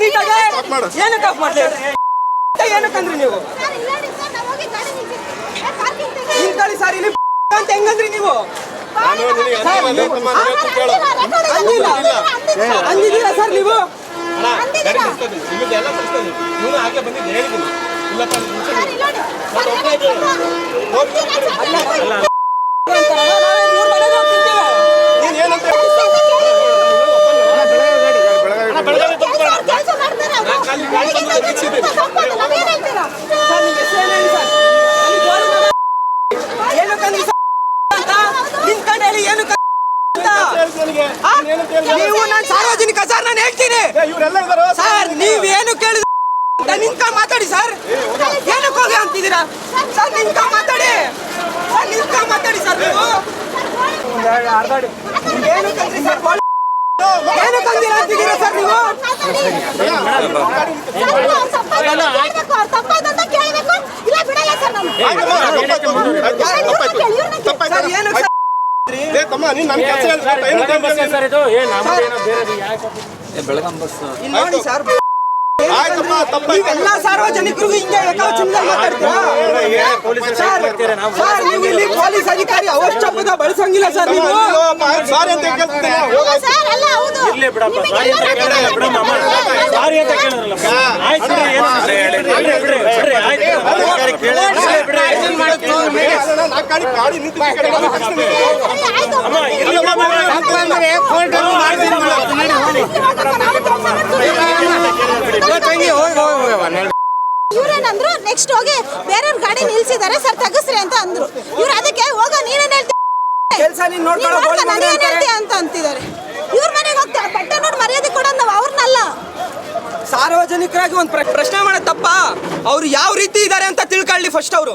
ನೀಟಾಗೆ ಏನಕ್ಕೆ ಆಫ್ ಮಾಡ್ಲಿ ಏನಕ್ಕಂದ್ರಿ ನೀವು ನಿಂತ್ಕೊಳ್ಳಿ ಸರ್ ಇಲ್ಲಿ ಅಂತ ಹೆಂಗಂದ್ರಿ ನೀವು ಅಂದಿದ್ದೀರಾ ಸರ್ ನೀವು ನೀವು ನಾನು ಸಾರ್ವಜನಿಕ ಸರ್ ನಾನು ಹೇಳ್ತೀನಿ ಸರ್ ನೀವೇನು ಕೇಳಿದ ನಿಂತ್ಕ ಮಾತಾಡಿ ಸರ್ ಏನಕ್ಕೆ ಹೋಗಿ ಅಂತಿದ್ದೀರಾ ಸರ್ ನಿಂತ್ಕ ಮಾತಾಡಿ ಸರ್ ನೀವು ಏನು ತಂದಿರ ಅಂತಿದ್ದೀರಾ ಸರ್ ನೀವು ನೋಡಿ ಸರ್ ಎಲ್ಲ ಸಾರ್ವಜನಿಕರಿಗೂ ಹಿಂಗೆ ನೀವು ಇಲ್ಲಿ ಪೊಲೀಸ್ ಅಧಿಕಾರಿ ಅವಶ್ಯಕತೆ ಬಳಸಂಗಿಲ್ಲ ಸರ್ ನೀವು ಇವ್ರೇನಂದ್ರು ನೆಕ್ಸ್ಟ್ ಹೋಗಿ ಬೇರೆಯವ್ರ ಗಾಡಿ ನಿಲ್ಸಿದ್ದಾರೆ ಸರ್ ತಗಸ್ರಿ ಅಂತ ಅಂದ್ರು ಇವ್ರು ಅದಕ್ಕೆ ಹೋಗ ನೀನೇನ್ ಹೇಳ್ತೀಯ ಅಂತ ಅಂತಿದ್ದಾರೆ ಇವ್ರ ಮನೆಗೆ ಹೋಗ್ತಾರೆ ಬಟ್ಟೆ ನೋಡಿ ಮರ್ಯಾದೆ ಕೊಡೋದು ನಾವು ಅವ್ರನ್ನಲ್ಲ ಸಾರ್ವಜನಿಕರಾಗಿ ಒಂದು ಪ್ರಶ್ನೆ ಮಾಡೋದು ತಪ್ಪ ಅವ್ರು ಯಾವ ರೀತಿ ಇದ್ದಾರೆ ಅಂತ ತಿಳ್ಕೊಳ್ಳಿ ಫಸ್ಟ್ ಅವರು